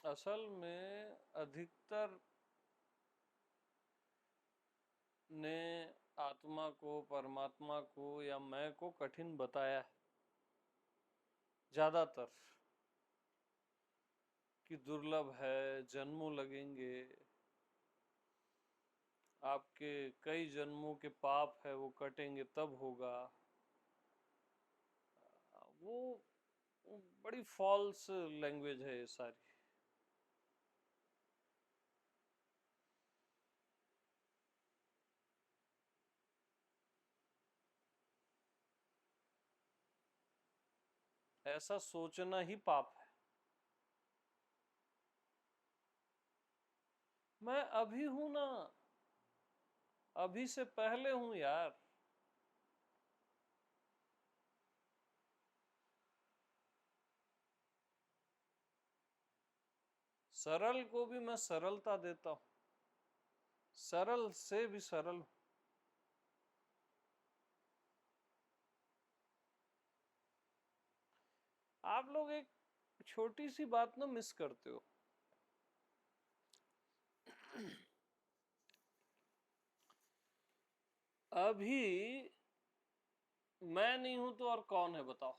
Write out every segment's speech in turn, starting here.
असल में अधिकतर ने आत्मा को, परमात्मा को या मैं को कठिन बताया है ज्यादातर, कि दुर्लभ है, जन्मों लगेंगे, आपके कई जन्मों के पाप है वो कटेंगे तब होगा। वो बड़ी फॉल्स लैंग्वेज है ये सारी। ऐसा सोचना ही पाप है। मैं अभी हूं ना, अभी से पहले हूं यार। सरल को भी मैं सरलता देता हूं, सरल से भी सरल। आप लोग एक छोटी सी बात ना मिस करते हो। अभी मैं नहीं हूं तो और कौन है बताओ।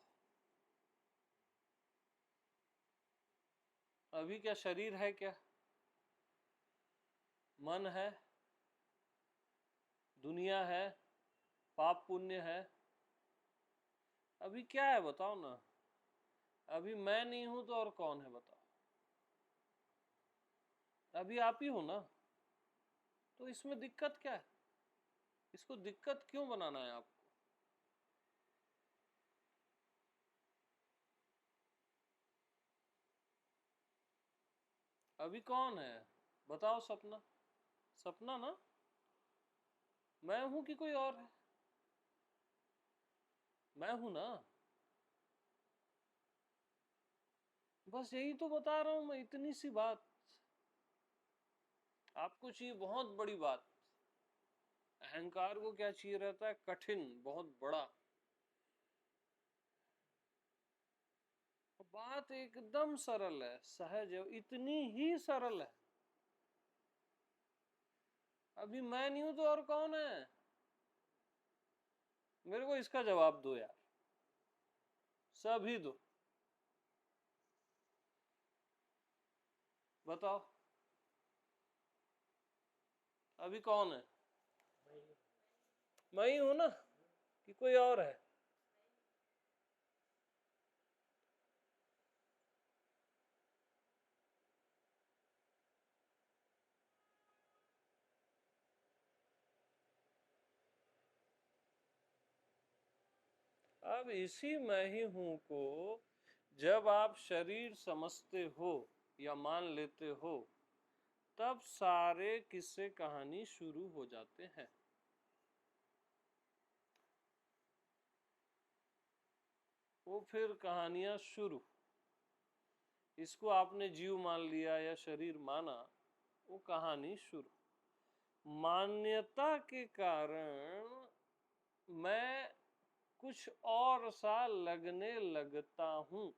अभी क्या शरीर है क्या? मन है, दुनिया है, पाप पुण्य है। अभी क्या है बताओ ना। अभी मैं नहीं हूं तो और कौन है बताओ। अभी आप ही हो ना, तो इसमें दिक्कत क्या है? इसको दिक्कत क्यों बनाना है आपको? अभी कौन है बताओ? सपना? सपना ना, मैं हूं कि कोई और है? मैं हूं ना। बस यही तो बता रहा हूं मैं, इतनी सी बात। आपको चाहिए बहुत बड़ी बात। अहंकार को क्या चाहिए रहता है? कठिन, बहुत बड़ा। बात एकदम सरल है, सहज है, इतनी ही सरल है। अभी मैं नहीं हूं तो और कौन है? मेरे को इसका जवाब दो यार, सभी दो। बताओ, अभी कौन है? मैं ही हूं ना, कि कोई और है? अब इसी मैं ही हूं को जब आप शरीर समझते हो या मान लेते हो, तब सारे किस्से कहानी शुरू हो जाते हैं। वो फिर कहानियां शुरू। इसको आपने जीव मान लिया या शरीर माना, वो कहानी शुरू। मान्यता के कारण मैं कुछ और सा लगने लगता हूं,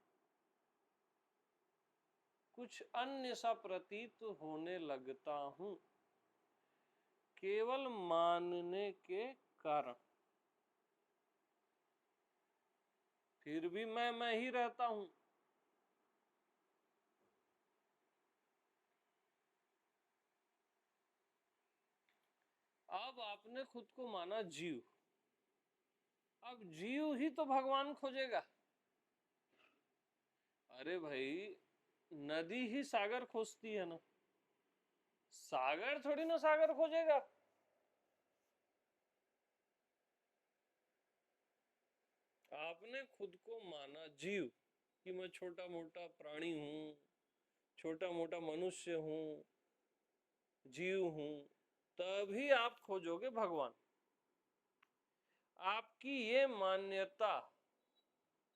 कुछ अन्य सा प्रतीत होने लगता हूं, केवल मानने के कारण। फिर भी मैं ही रहता हूं। अब आपने खुद को माना जीव, अब जीव ही तो भगवान खोजेगा। अरे भाई, नदी ही सागर खोजती है ना, सागर थोड़ी ना सागर खोजेगा। आपने खुद को माना जीव, कि मैं छोटा मोटा प्राणी हूं, छोटा मोटा मनुष्य हूं, जीव हूं, तभी आप खोजोगे भगवान। आपकी ये मान्यता,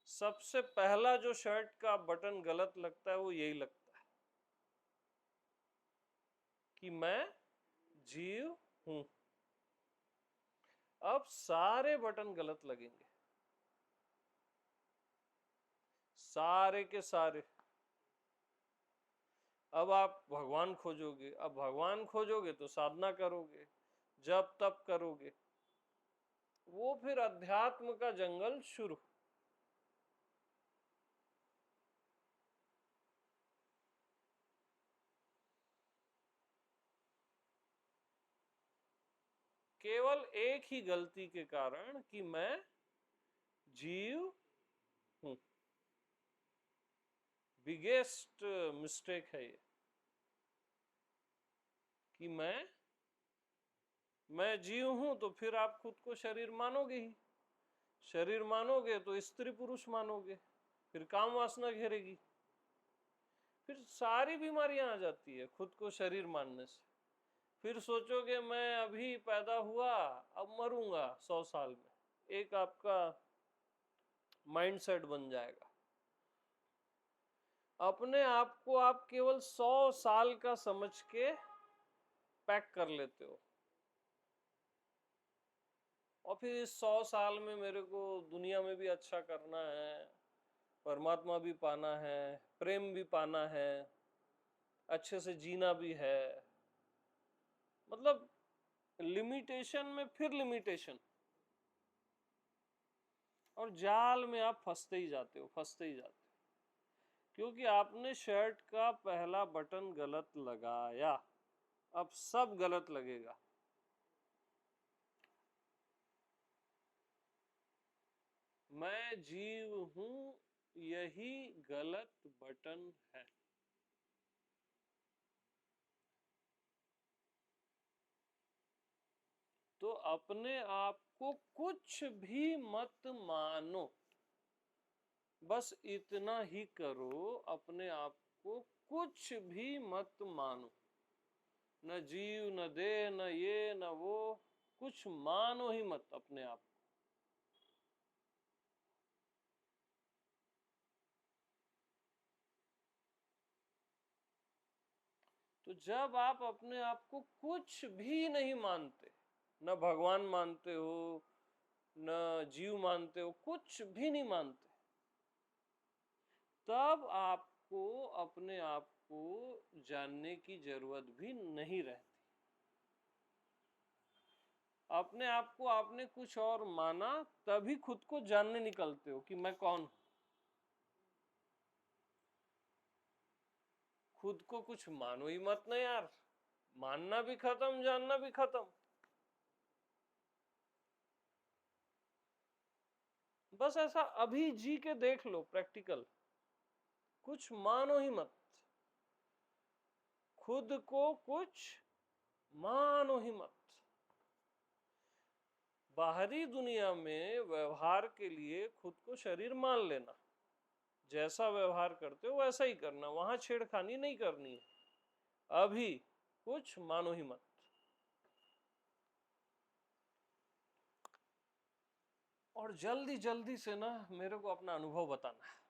सबसे पहला जो शर्ट का बटन गलत लगता है वो यही लगता है, कि मैं जीव हूं। अब सारे बटन गलत लगेंगे, सारे के सारे। अब आप भगवान खोजोगे, अब भगवान खोजोगे तो साधना करोगे, जप तप करोगे, वो फिर अध्यात्म का जंगल शुरू। केवल एक ही गलती के कारण कि मैं जीव हूं। बिगेस्ट मिस्टेक है ये कि मैं जीव हूं, तो फिर आप खुद को शरीर मानोगे ही। शरीर मानोगे तो स्त्री पुरुष मानोगे, फिर काम वासना घेरेगी, फिर सारी बीमारियां आ जाती है खुद को शरीर मानने से। फिर सोचोगे मैं अभी पैदा हुआ, अब मरूंगा 100 साल में। एक आपका माइंडसेट बन जाएगा। अपने आप को आप केवल 100 साल का समझ के पैक कर लेते हो, और फिर इस 100 साल में मेरे को दुनिया में भी अच्छा करना है, परमात्मा भी पाना है, प्रेम भी पाना है, अच्छे से जीना भी है। मतलब लिमिटेशन में फिर लिमिटेशन, और जाल में आप फंसते ही जाते हो, फंसते ही जाते हो, क्योंकि आपने शर्ट का पहला बटन गलत लगाया। अब सब गलत लगेगा। मैं जीव हूं, यही गलत बटन है। तो अपने आप को कुछ भी मत मानो, बस इतना ही करो। अपने आप को कुछ भी मत मानो, न जीव न देह न ये न वो, कुछ मानो ही मत अपने आप। तो जब आप अपने आप को कुछ भी नहीं मानते, न भगवान मानते हो, न जीव मानते हो, कुछ भी नहीं मानते, तब आपको अपने आप को जानने की जरूरत भी नहीं रहती। अपने आप को आपने कुछ और माना, तभी खुद को जानने निकलते हो कि मैं कौन हूं। खुद को कुछ मानो ही मत ना यार, मानना भी खत्म, जानना भी खत्म। बस ऐसा अभी जी के देख लो, प्रैक्टिकल। कुछ मानो ही मत, खुद को कुछ मानो ही मत। बाहरी दुनिया में व्यवहार के लिए खुद को शरीर मान लेना, जैसा व्यवहार करते हो वैसा ही करना, वहां छेड़खानी नहीं करनी है। अभी कुछ मानो ही मत। और जल्दी जल्दी से ना मेरे को अपना अनुभव बताना है।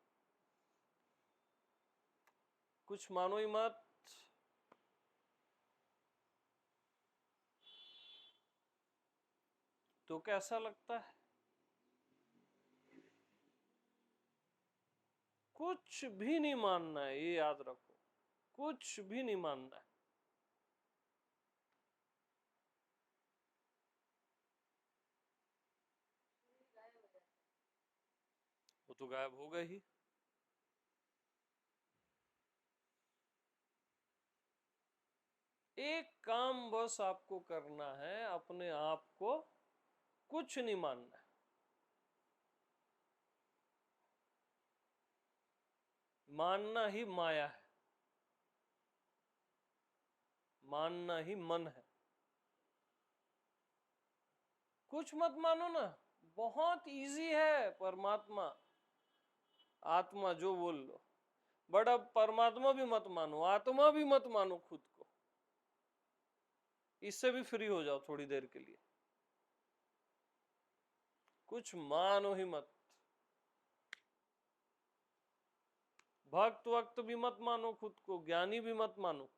कुछ मानो ही मत। तो कैसा लगता है? कुछ भी नहीं मानना है, ये याद रखो, कुछ भी नहीं मानना है। वो तो गायब हो गए ही। एक काम बस आपको करना है, अपने आप को कुछ नहीं मानना है। मानना ही माया है, मानना ही मन है। कुछ मत मानो ना, बहुत इजी है। परमात्मा आत्मा जो बोल लो, बट अब परमात्मा भी मत मानो, आत्मा भी मत मानो खुद को। इससे भी फ्री हो जाओ थोड़ी देर के लिए। कुछ मानो ही मत। भक्त वक्त भी मत मानो खुद को, ज्ञानी भी मत मानो,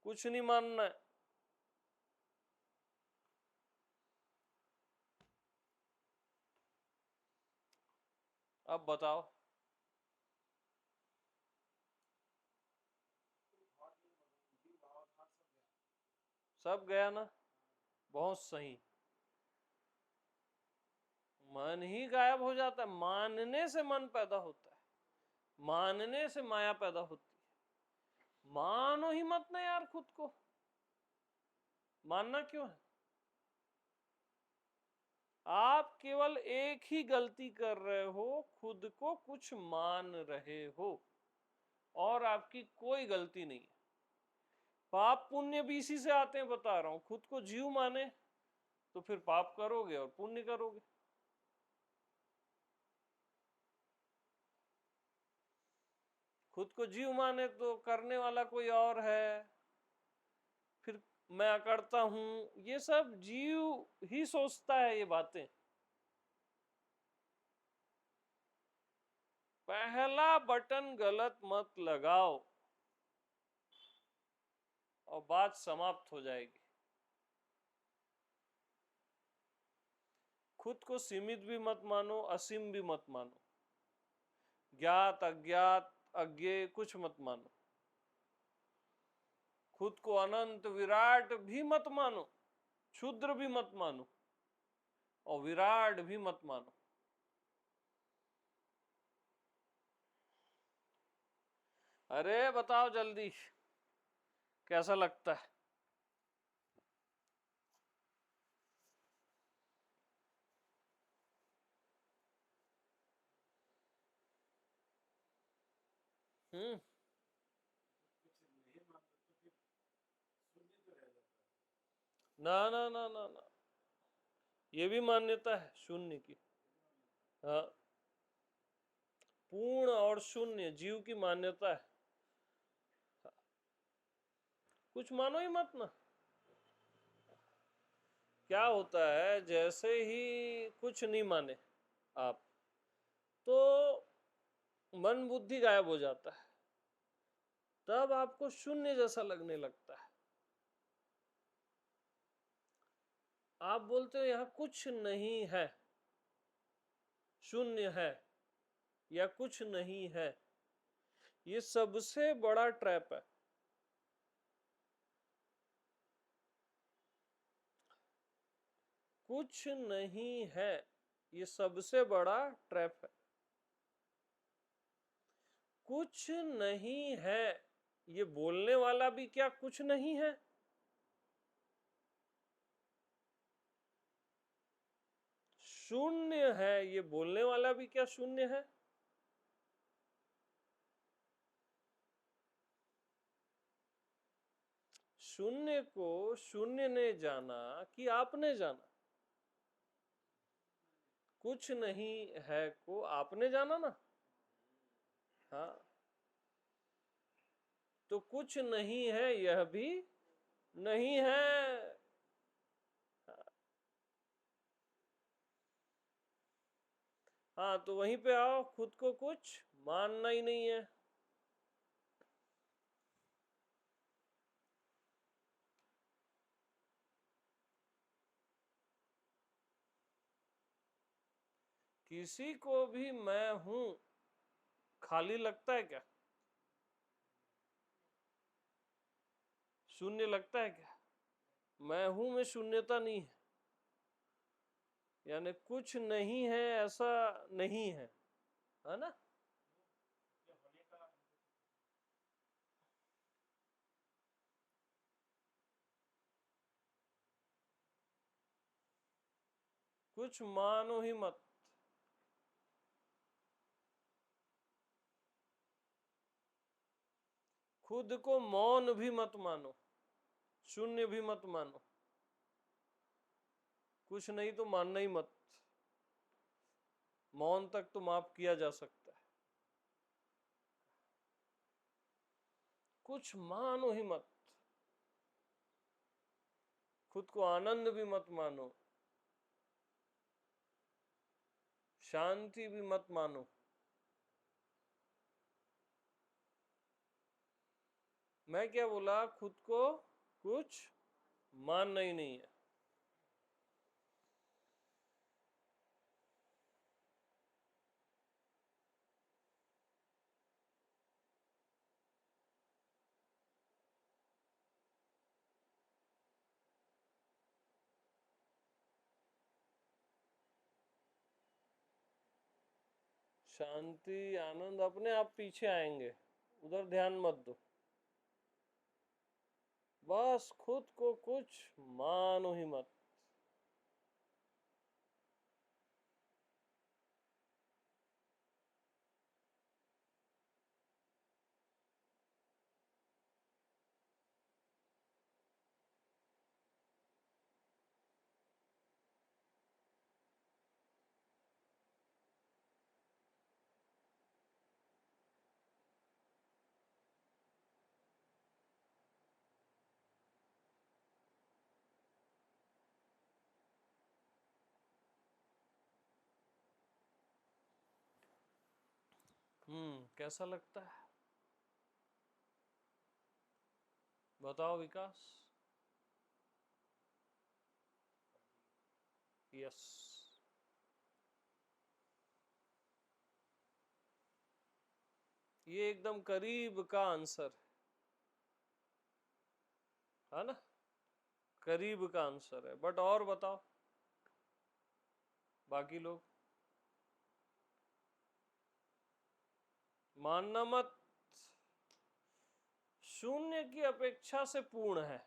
कुछ नहीं मानना है। अब बताओ, सब गया ना, बहुत सही। मन ही गायब हो जाता है, मानने से मन पैदा होता है, मानने से माया पैदा होती है। मानो ही मत ना यार खुद को, मानना क्यों है? आप केवल एक ही गलती कर रहे हो, खुद को कुछ मान रहे हो, और आपकी कोई गलती नहीं है। पाप पुण्य भी इसी से आते हैं, बता रहा हूं। खुद को जीव माने तो फिर पाप करोगे और पुण्य करोगे। खुद को जीव माने तो करने वाला कोई और है, फिर मैं अकड़ता हूं, ये सब जीव ही सोचता है ये बातें। पहला बटन गलत मत लगाओ और बात समाप्त हो जाएगी। खुद को सीमित भी मत मानो, असीम भी मत मानो, ज्ञात अज्ञात अज्ञेय कुछ मत मानो। खुद को अनंत विराट भी मत मानो, क्षुद्र भी मत मानो, और विराट भी मत मानो। अरे बताओ जल्दी, कैसा लगता है? हम्म। ना ना ना ना ना, ये भी मान्यता है शून्य की। हाँ, पूर्ण और शून्य जीव की मान्यता है। कुछ मानो ही मत ना। क्या होता है, जैसे ही कुछ नहीं माने आप, तो मन बुद्धि गायब हो जाता है, तब आपको शून्य जैसा लगने लगता है। आप बोलते हो यहां कुछ नहीं है, शून्य है या कुछ नहीं है, ये सबसे बड़ा ट्रैप है। कुछ नहीं है, ये सबसे बड़ा ट्रैप है। कुछ नहीं है, ये बोलने वाला भी क्या कुछ नहीं है? शून्य है, ये बोलने वाला भी क्या शून्य है? शून्य को शून्य ने जाना कि आपने जाना? कुछ नहीं है को आपने जाना ना। हाँ, तो कुछ नहीं है यह भी नहीं है। हाँ, तो वहीं पे आओ, खुद को कुछ मानना ही नहीं है। किसी को भी मैं हूं खाली लगता है क्या? शून्य लगता है क्या? मैं हूं में शून्यता नहीं है, यानी कुछ नहीं है ऐसा नहीं है ना? कुछ मानो ही मत। खुद को मौन भी मत मानो, शून्य भी मत मानो। कुछ नहीं तो मानना ही मत। मौन तक तो माफ किया जा सकता है, कुछ मानो ही मत। खुद को आनंद भी मत मानो, शांति भी मत मानो। मैं क्या बोला? खुद को कुछ मानना ही नहीं है। शांति आनंद अपने आप पीछे आएंगे, उधर ध्यान मत दो, बस खुद को कुछ मानो ही मत। कैसा लगता है, बताओ विकास। यस, ये एकदम करीब का आंसर है ना, करीब का आंसर है। बट और बताओ बाकी लोग, मानना मत, शून्य की अपेक्षा से पूर्ण है,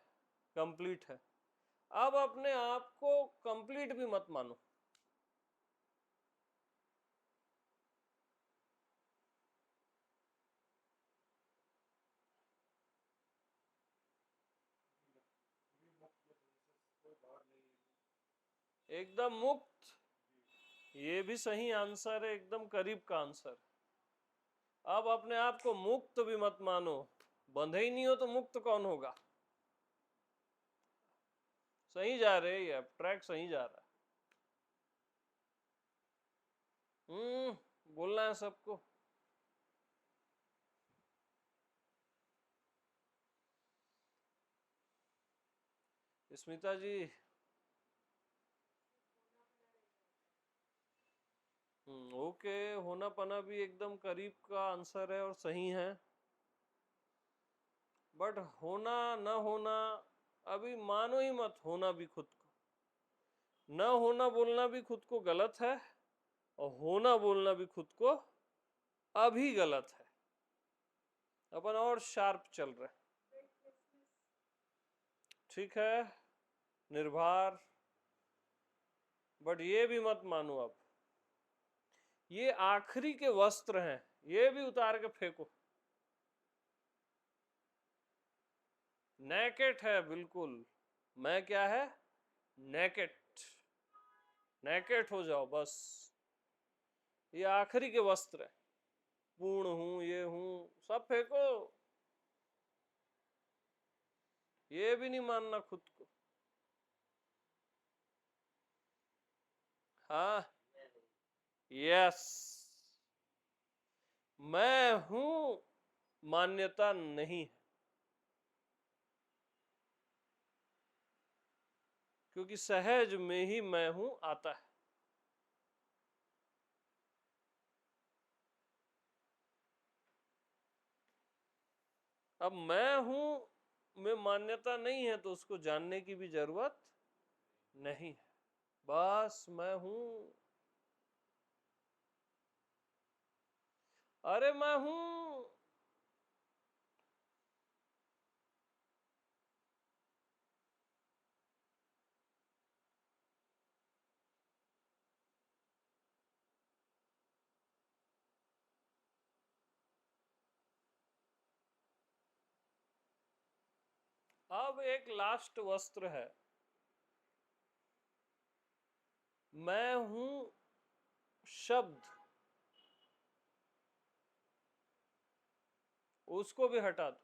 कंप्लीट है। अब अपने आप को कंप्लीट भी मत मानो। एकदम मुक्त, ये भी सही आंसर है, एकदम करीब का आंसर। अब अपने आप को मुक्त भी मत मानो, बंधे ही नहीं हो तो मुक्त कौन होगा। सही जा रहे हैं, अब ट्रैक सही जा रहा है। बोलना है सबको। स्मिता जी, ओके, होना पना भी एकदम करीब का आंसर है और सही है। बट होना न होना अभी मानो ही मत, होना भी खुद को, न होना बोलना भी खुद को गलत है, और होना बोलना भी खुद को अभी गलत है। अपन और शार्प चल रहे, ठीक है, निर्भर। बट ये भी मत मानो अब ये आखिरी के वस्त्र हैं, ये भी उतार के फेंको। नेकेट है बिल्कुल, मैं क्या है, नेकेट, नेकेट हो जाओ बस। ये आखिरी के वस्त्र है, पूर्ण हूं, ये हूं, सब फेंको। ये भी नहीं मानना खुद को। हाँ, यस, मैं हूं मान्यता नहीं है, क्योंकि सहज में ही मैं हूं आता है। अब मैं हूं में मान्यता नहीं है तो उसको जानने की भी जरूरत नहीं है, बस मैं हूं। अरे मैं हूं। अब एक लास्ट वस्त्र है, मैं हूं शब्द, उसको भी हटा दो।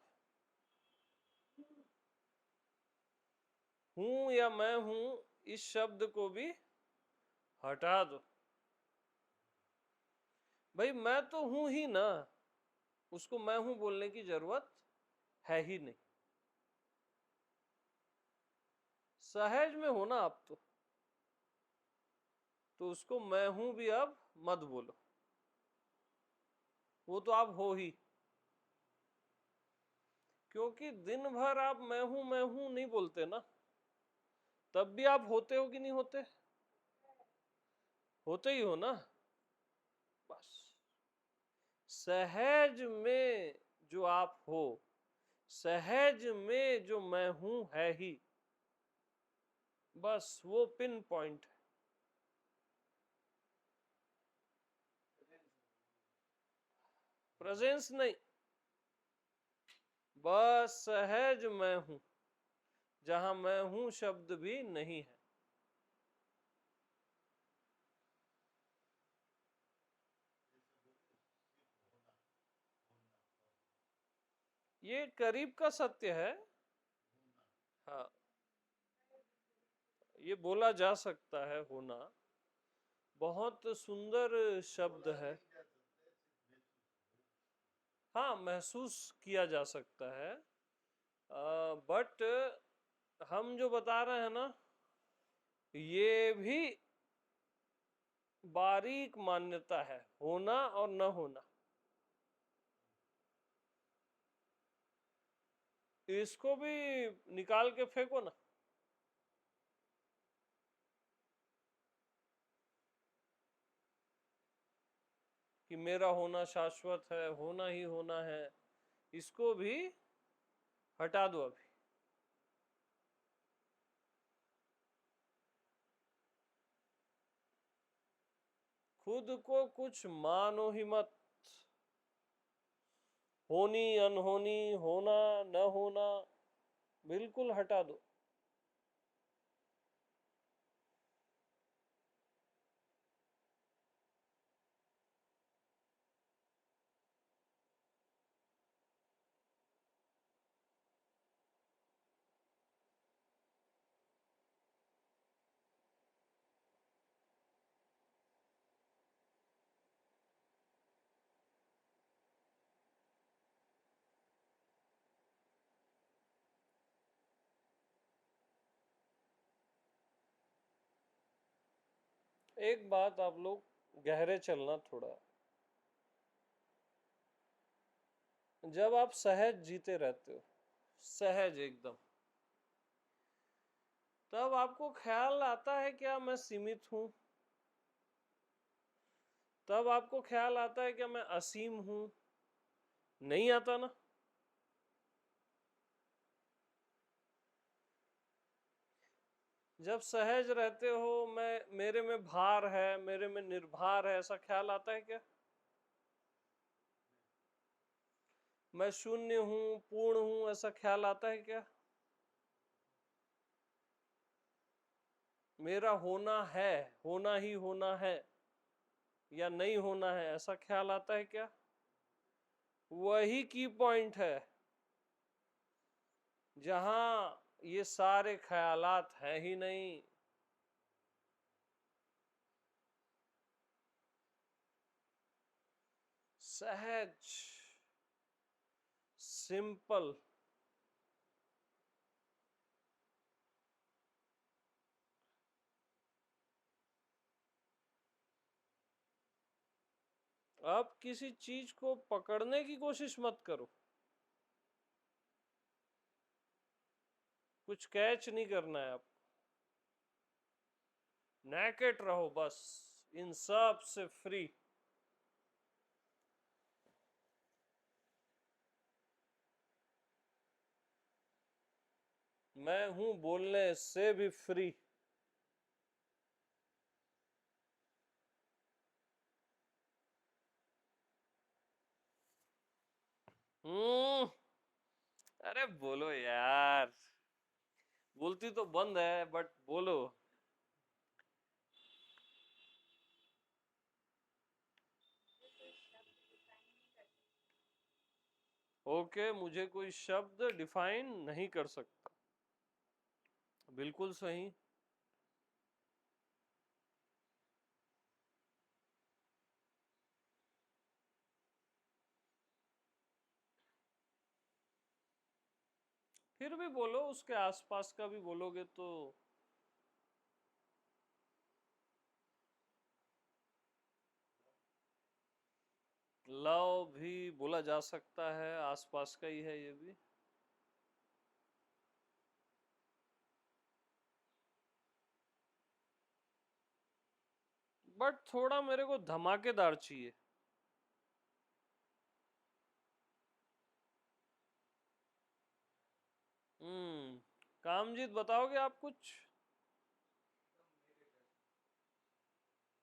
हूं या मैं हूं, इस शब्द को भी हटा दो। भाई मैं तो हूं ही ना, उसको मैं हूं बोलने की जरूरत है ही नहीं। सहज में हो ना आप तो उसको मैं हूं भी अब मत बोलो, वो तो आप हो ही। क्योंकि दिन भर आप मैं हूं नहीं बोलते ना, तब भी आप होते हो कि नहीं होते, होते ही हो ना, बस। सहज में जो आप हो, सहज में जो मैं हूं है ही, बस वो पिन पॉइंट है। प्रेजेंस नहीं, बस सहज मैं हूं, जहां मैं हूं शब्द भी नहीं है। ये करीब का सत्य है। हाँ, ये बोला जा सकता है होना, बहुत सुंदर शब्द है। हाँ, महसूस किया जा सकता है, बट हम जो बता रहे हैं ना, ये भी बारीक मान्यता है, होना और न होना। इसको भी निकाल के फेंको ना। कि मेरा होना शाश्वत है, होना ही होना है, इसको भी हटा दो अभी। खुद को कुछ मानो ही मत। होनी अनहोनी, होना न होना, बिल्कुल हटा दो। एक बात आप लोग गहरे चलना थोड़ा। जब आप सहज जीते रहते हो, सहज एकदम, तब आपको ख्याल आता है क्या मैं सीमित हूं? तब आपको ख्याल आता है क्या मैं असीम हूं? नहीं आता ना। जब सहज रहते हो, मैं, मेरे में भार है, मेरे में निर्भार है, ऐसा ख्याल आता है क्या? मैं शून्य हूं, पूर्ण हूं, ऐसा ख्याल आता है क्या? मेरा होना है, होना ही होना है, या नहीं होना है, ऐसा ख्याल आता है क्या? वही की पॉइंट है, जहां ये सारे ख्यालात हैं ही नहीं। सहज, सिंपल। अब किसी चीज को पकड़ने की कोशिश मत करो, कुछ कैच नहीं करना है आप। नेकेट रहो बस, इन सब से फ्री। मैं हूं बोलने से भी फ्री। हम्म। अरे बोलो यार, बोलती तो बंद है, बट बोलो। ओके, मुझे कोई शब्द डिफाइन नहीं कर सकता। बिल्कुल सही। फिर भी बोलो, उसके आसपास का भी बोलोगे तो। लव भी बोला जा सकता है, आसपास का ही है ये भी। बट थोड़ा मेरे को धमाकेदार चाहिए। कामजीत बताओगे आप कुछ?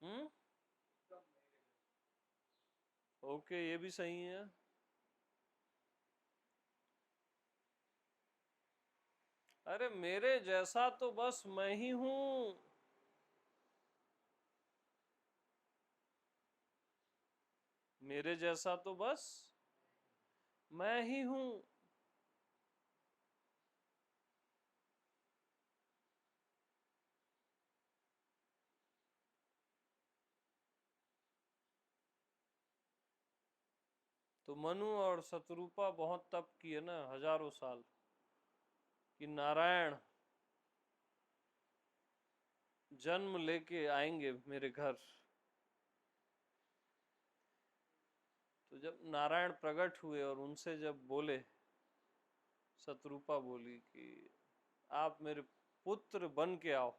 हम्म, ओके, ये भी सही है। अरे मेरे जैसा तो बस मैं ही हूं। मेरे जैसा तो बस मैं ही हूं। तो मनु और शत्रुपा बहुत तप किए ना, हजारों साल, कि नारायण जन्म लेके आएंगे मेरे घर। तो जब नारायण प्रकट हुए और उनसे जब बोले, शत्रुपा बोली कि आप मेरे पुत्र बन के आओ,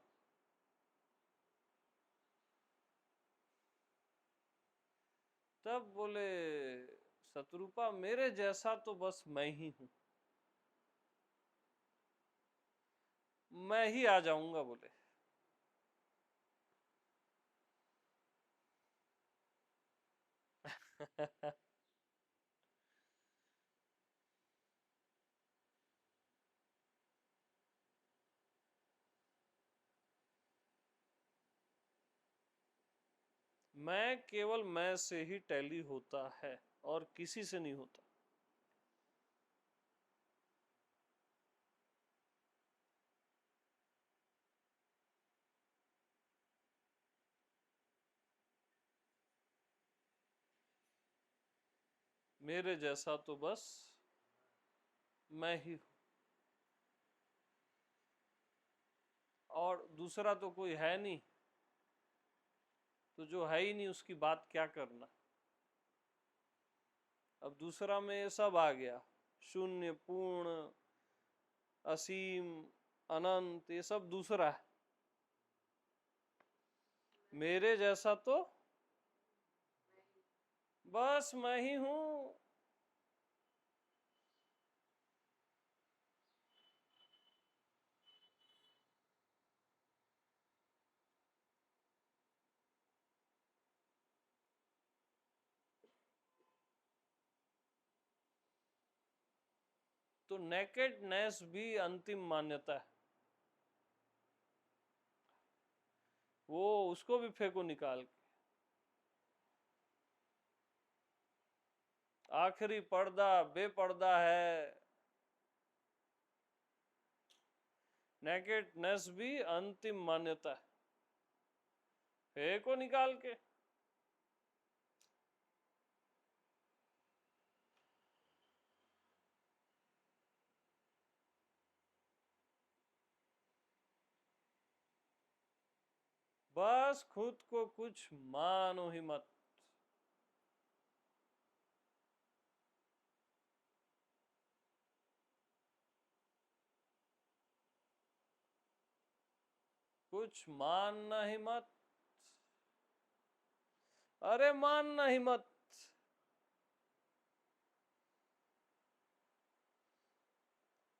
तब बोले शत्रुपा मेरे जैसा तो बस मैं ही हूं, मैं ही आ जाऊंगा बोले। मैं केवल मैं से ही टैली होता है और किसी से नहीं होता। मेरे जैसा तो बस मैं ही हूं, और दूसरा तो कोई है नहीं। तो जो है ही नहीं उसकी बात क्या करना। अब दूसरा में ये सब आ गया, शून्य, पूर्ण, असीम, अनंत, ये सब दूसरा है। मेरे जैसा तो बस मैं ही हूं। तो नेकेडनेस भी अंतिम मान्यता है, वो उसको भी फेंको निकाल के। आखिरी पर्दा बेपर्दा है। नेकेडनेस भी अंतिम मान्यता है, फेंको निकाल के। बस खुद को कुछ मानो ही मत। कुछ मानना ही मत। अरे मानना ही मत।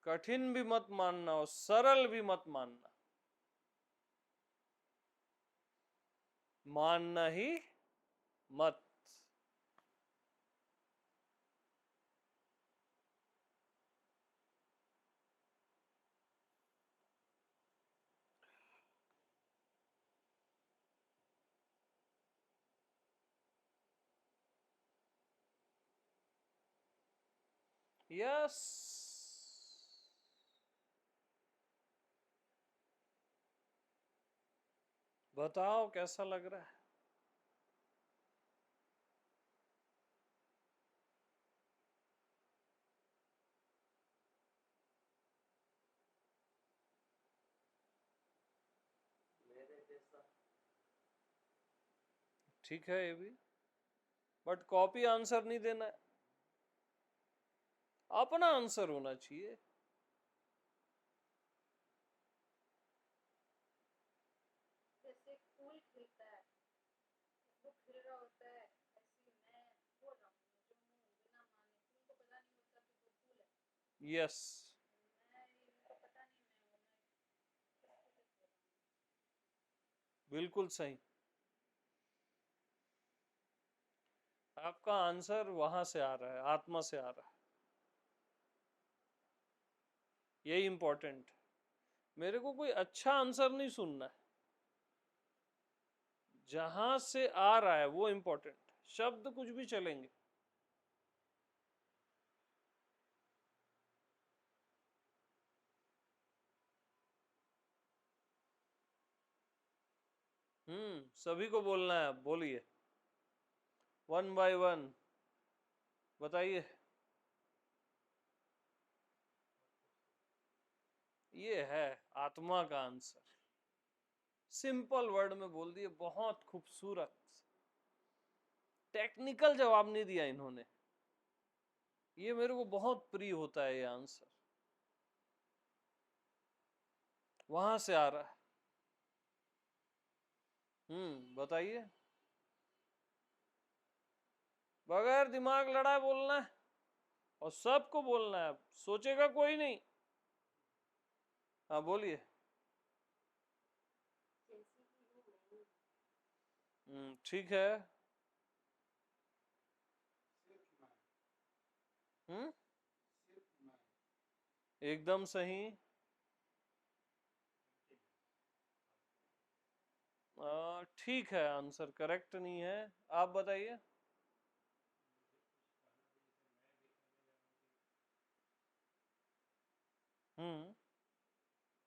कठिन भी मत मानना और सरल भी मत मानना, मानना ही मत। यस। बताओ कैसा लग रहा है? ठीक है ये भी, बट कॉपी आंसर नहीं देना है, अपना आंसर होना चाहिए। जैसे फूल खिलता है, वो खिल रहा होता है, ऐसे ही मैं वो रहूं जो हूँ बिना माने। तुमको पता नहीं होता कि वो फूल है। यस। मैं, मुझको पता नहीं मैं हूँ, बिल्कुल सही। आपका आंसर वहां से आ रहा है, आत्मा से आ रहा है, यही इंपॉर्टेंट। मेरे को कोई अच्छा आंसर नहीं सुनना है, जहां से आ रहा है वो इंपॉर्टेंट। शब्द कुछ भी चलेंगे। सभी को बोलना है, बोलिए, वन बाय वन बताइए। ये है आत्मा का आंसर, सिंपल वर्ड में बोल दिए, बहुत खूबसूरत। टेक्निकल जवाब नहीं दिया इन्होंने, ये मेरे को बहुत प्रिय होता है ये आंसर, वहां से आ रहा है। बताइए, बगैर दिमाग लड़ाए बोलना है, और सबको बोलना है, सोचेगा कोई नहीं। हाँ बोलिए। जैसी कि हूँ मैं। ठीक है। हम्म एकदम सही। ठीक है, आंसर करेक्ट नहीं है, आप बताइए। हम्म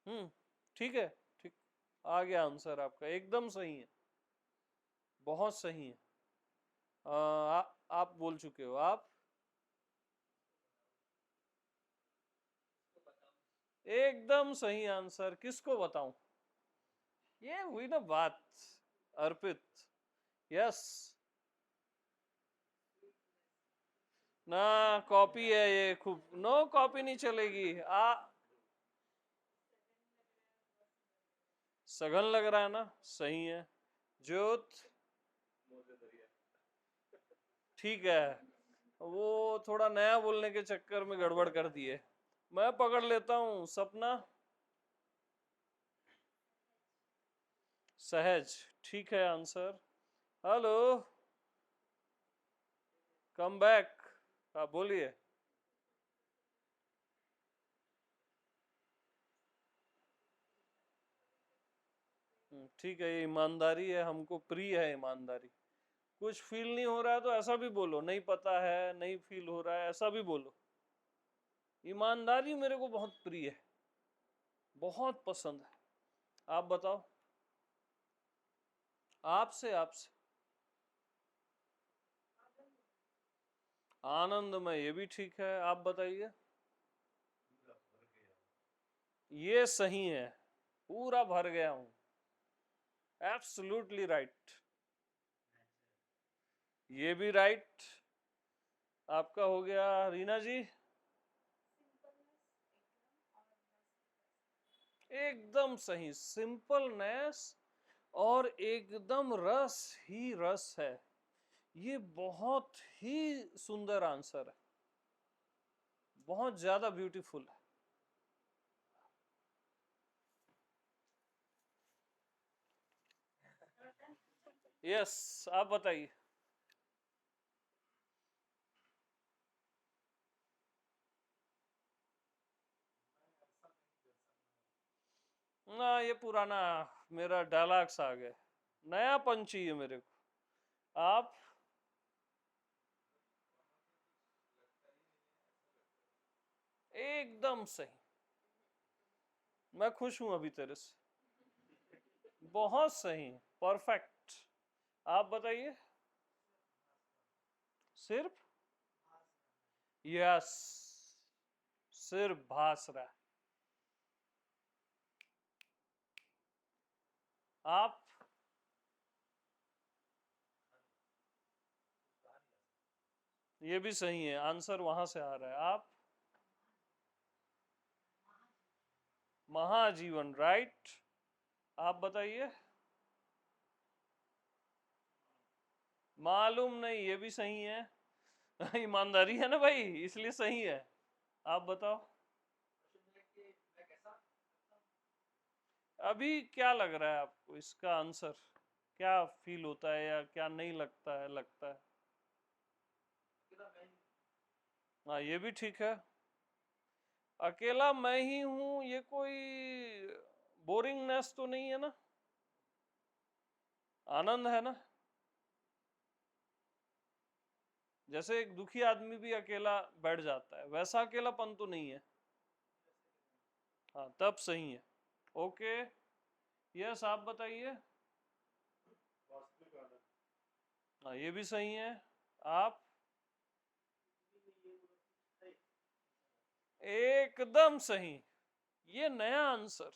हम्म ठीक है, ठीक। आ गया आंसर आपका, एकदम सही है, बहुत सही है। आप बोल चुके हो आप। एकदम सही आंसर, किसको बताऊं, ये हुई ना बात, अर्पित। यस, ना कॉपी है ये, खूब, नो कॉपी नहीं चलेगी। सघन लग रहा है ना, सही है। ज्योत, ठीक है, वो थोड़ा नया बोलने के चक्कर में गड़बड़ कर दिए। मैं पकड़ लेता हूँ, सपना। सहज, ठीक है आंसर। Hello, come back. हाँ बोलिए। ठीक है, ये ईमानदारी है, हमको प्रिय है ईमानदारी। कुछ फील नहीं हो रहा है तो ऐसा भी बोलो, नहीं पता है, नहीं फील हो रहा है, ऐसा भी बोलो। ईमानदारी मेरे को बहुत प्रिय है, बहुत पसंद है। आप बताओ। आपसे, आपसे। आनंद में, ये भी ठीक है, आप बताइए। ये सही है, पूरा भर गया हूं, एब्सोल्युटली राइट। ये भी राइट। आपका हो गया, रीना जी। एकदम सही, सिंपलनेस और एकदम रस ही रस है। ये बहुत ही सुंदर आंसर है, बहुत ज्यादा ब्यूटीफुल है। यस, आप बताइए। ना, ये पुराना मेरा डायलॉग्स आ गए, नया पंच चाहिए मेरे को। आप। एकदम सही, मैं खुश हूं अभी तेरे से, बहुत सही, परफेक्ट। आप बताइए। सिर्फ, यस, सिर्फ भास रहा है। आप। ये भी सही है, आंसर वहां से आ रहा है। आप। महाजीवन, राइट। आप बताइए। मालूम नहीं, ये भी सही है। ईमानदारी है ना भाई, इसलिए सही है। आप बताओ। अभी क्या लग रहा है आपको इसका आंसर? क्या फील होता है या क्या नहीं लगता है? लगता है हाँ, ये भी ठीक है। अकेला मैं ही हूं, ये कोई बोरिंगनेस तो नहीं है ना? आनंद है ना? जैसे एक दुखी आदमी भी अकेला बैठ जाता है, वैसा अकेलापन तो नहीं है। हाँ, तब सही है। ओके, यस, आप बताइए। हाँ, ये भी सही है। आप? एकदम सही। ये नया आंसर।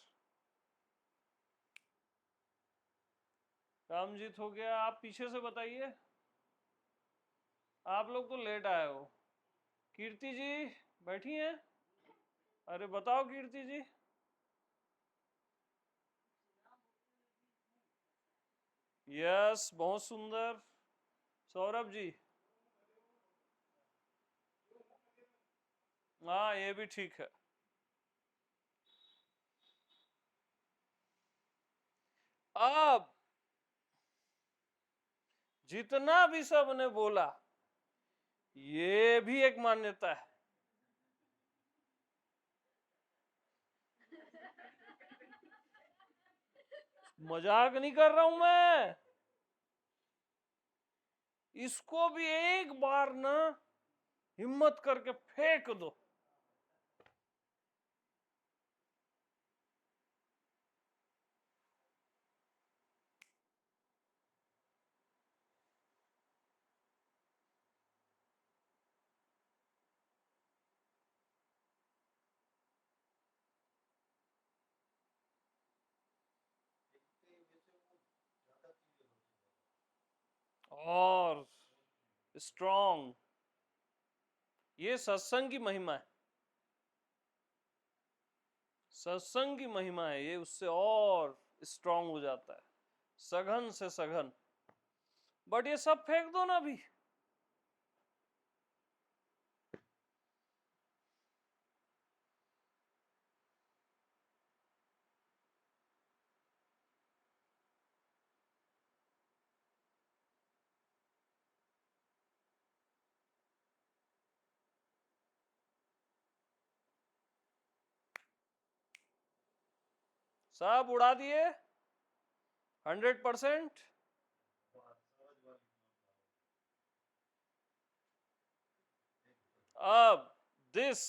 रामजीत हो गया। आप पीछे से बताइए। आप लोग तो लेट आए हो। कीर्ति जी बैठी हैं? अरे बताओ कीर्ति जी। यस, बहुत सुंदर। सौरभ जी? हाँ, ये भी ठीक है। अब जितना भी सबने बोला, ये भी एक मान्यता है। मजाक नहीं कर रहा हूं मैं। इसको भी एक बार ना हिम्मत करके फेंक दो। और स्ट्रॉन्ग, ये सत्संग की महिमा है। सत्संग की महिमा है ये, उससे और स्ट्रांग हो जाता है, सघन से सघन। बट ये सब फेंक दो ना अभी। सब उड़ा दिए 100%। अब दिस,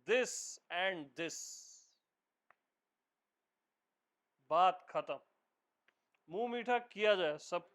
दिस एंड दिस, बात खत्म। मुंह मीठा किया जाए सब